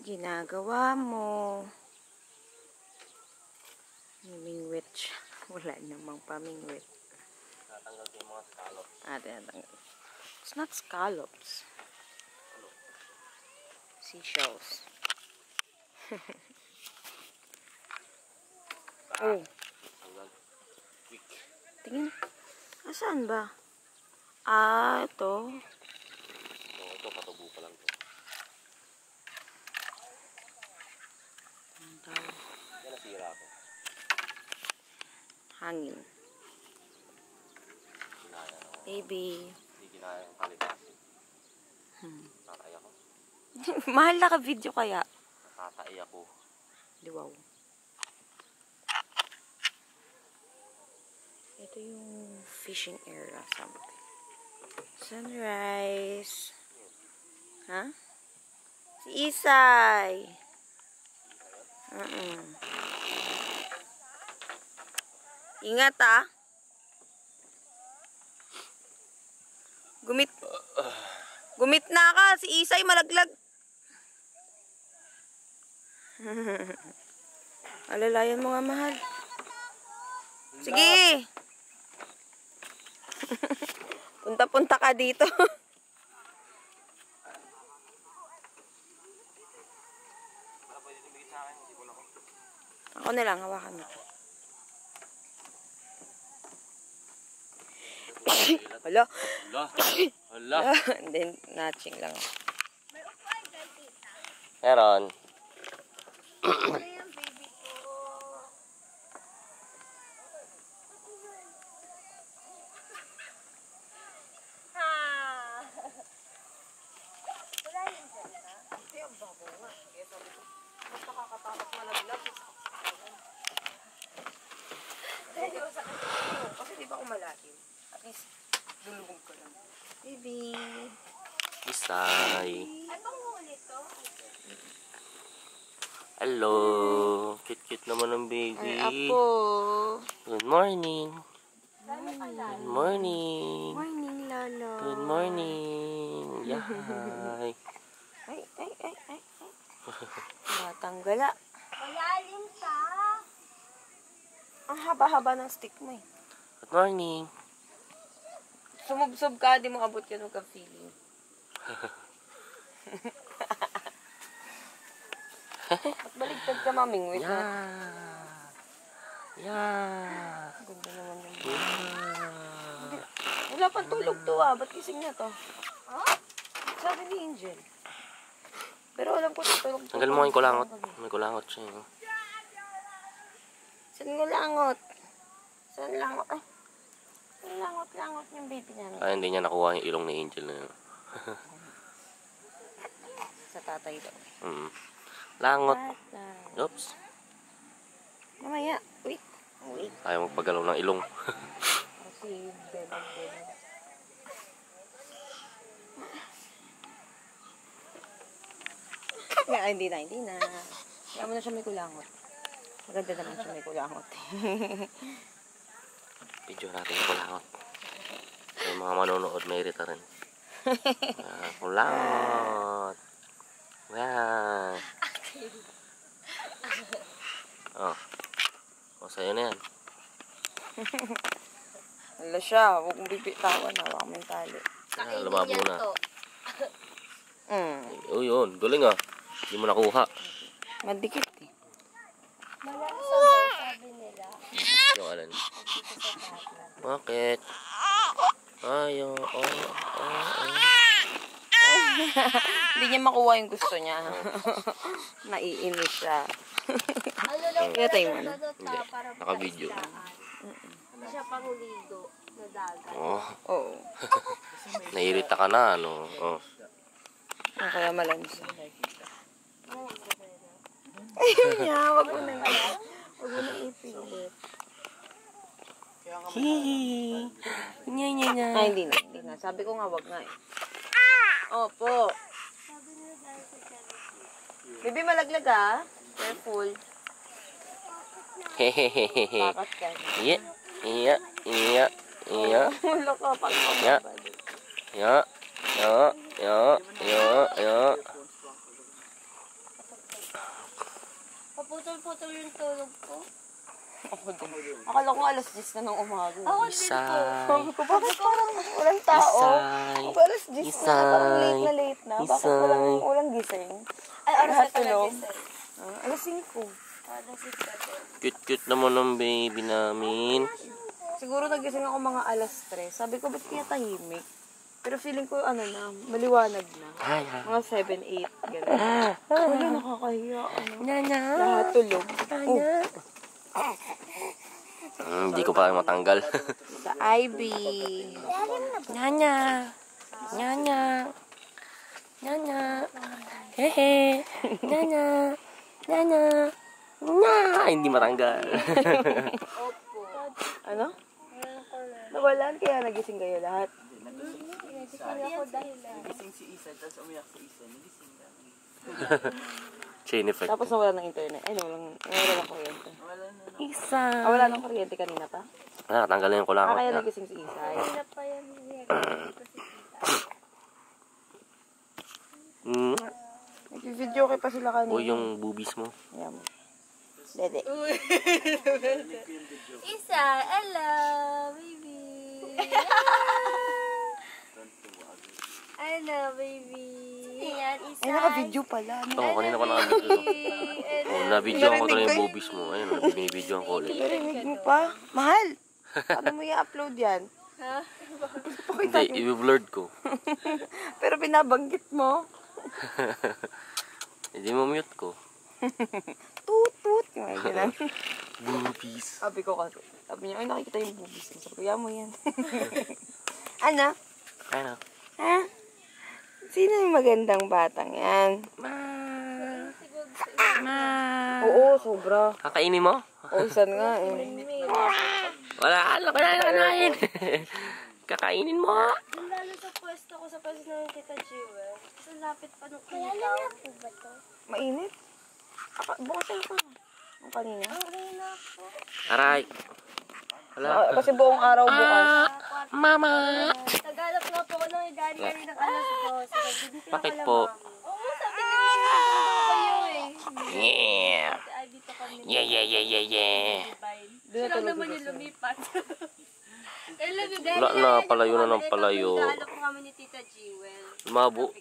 ginagawa mo? Mimingwit siya. Wala namang pamingwit. Natanggal ko yung mga scallops. Tinatanggal. It's not scallops. Seashells. Oh. Quick. Tingin. Saan ba? Ito. Ito, patubo pa lang to. Yan nasira ako. Hangin. Ginaya ako. Baby. Hindi ginaya ang kalikasin. Nakatay ako. Mahal na ka-video kaya. Nakatay ako. Liwaw. Ito yung fishing area. Something. Sunrise. Ha? Si Isay. Ingat Gumit na ka. Si Isay malaglag. Alalayan mo nga, mahal. Sige. Punta-punta ka dito. Ako na lang, hawakan mo. Hala. Hala. Then, natching lang. Meron. Kasi di ba kumalalim? At least, lulubog ko lang. Baby. Isay. Anong huli to? Hello. Cute-cute naman ng baby. Ay, apo. Good morning. Good morning. Morning, Lolo. Good morning. Yahay. Ay. Natanggala. Malalim sa. Ang haba-haba ng stick mo eh. Good morning. Sumubsob ka, di mo abot yun, huwag kang feeling. At baligtad ka, mamingwit na. Yeah. Ganda naman yung Yeah. wala pang tulog to ba't kising na to? Sabi ni Angel. Pero alam ko tutulog to. Tanggal mo yung kulangot. May kulangot siya. Saan langot? Saan langot? Ay. Saan langot yung baby namin? Hindi niya nakuha yung ilong ni Angel na yun. Sa tatay daw. Langot. Tatay. Oops. Mamaya. Wait. Ayaw magpagalaw ng ilong. Kasi belog. Hindi na. Kaya mo na siya may kulangot. Maganda naman siya may kulangot. Video natin yung kulangot. Yung mga manonood may irita rin. Kulangot. Yan. Sa'yo na yan. Wala siya. Huwag mong bibitawan. Hawak mo yung tali. Lumabo na. Yun. Galing Hindi mo nakuha. Madikit eh. Malalim sa daw, sabi nila. Yung alin. Bakit? Ayaw. Hindi niya makuha yung gusto niya. Naiinis siya. Ano lang Kaya tayo mo na. Hindi. Naka-video. Hindi siya panguligo na dagat. Oo. Nairita ka na, Kaya malamis siya. Ayun niya. Wag mo na ipilit. Hihi. Nya. Hindi na. Sabi ko nga, wag nga eh. Opo. Sabi nila dahil sa charity. Baby, malaglag Careful. Hehehehe. Pakat ka. Iya. Wala ka pag Ya. Paputol-putol yung tulog ko. Ako din. Akala ko alas 10 na ng umaga. Ako din po. Isay. Sabi ko, bakit parang walang tao? Isay. Ako alas 10 na, parang late na. Bakit Isay. parang walang gising? Ay, oras Lahat na talaga tulog. sir. Alas 5. Alas 6 na sir. Cute-cute naman ng baby namin. Siguro nagising ako mga alas 3. Sabi ko, ba't kaya tahimik? Pero feeling ko, ano na, maliwanag na. Ay, ay. Mga 7, 8, gano'n. Wala, nakakahiya. Ano. Nyanya. Lahat tulog. Hindi ko pa matanggal. Sa Ivy. Nyanya. Nyanya. Nyanya. Hehe. Nyanya. Nyanya. Nya. Hindi matanggal. Opo. Ano? Nawalan, kaya nagising kayo lahat. Nagising ako dahil Chain effect. Tapos nawala ng internet. Ay, nawala ng kuryente. Isa. Wala ng kuryente kanina pa? Ah, tanggalin yung kulakot Kaya niya. nagising si Isay. Hindi pa yan dito si tita. Nag-video pa sila kanina. O yung boobies mo. Ayan mo. Dede. Isa, hello, baby. Hello, baby. Yan, Isa. Ay, naka-video pala. No? Oo, kanina pa naka-video. Oh, na-videoan ko talaga yung boobies mo. Ayun, binibidyoan ko ulit. Narinig mo pa. Mahal! Paano mo i-upload yan? Ha? Hindi, i-blurred ko. Pero binabanggit mo. Hindi mo mute ko. Tut-tut. Yung mga ganun. Boobies. Sabi ko kasi. Sabi niya, ay nakikita yung boobies mo. Sabi ko, yan mo yan. Ano? Ayun na. Ha? Sino yung magandang batang yan? Oo, sobra. Kakainin mo? Oo, saan nga eh. Wala, ano ka na kanain? Kakainin mo. Lalo sa pwesto ko, sa pwesto ng Tita Jewel. Sa lapit pa nung ilaw. Ba to? Mainit? Bukasan ka. Ang kanina. Okay na po. Aray. Wala. Kasi buong araw bukas. Mama. Tagalog nga po ako nung idari kanina alas 2. Bakit po? Oo, sabi ni Mimi, nandun kayo eh. Yeah. Ay, dito kami. Yeah, yeah, yeah, yeah, yeah. Doon na Sila tulog naman ko yung siya. lumipat. Wala na, palayo na ng palayo. Tagalog po kami ni Tita Jewel. Lumabo.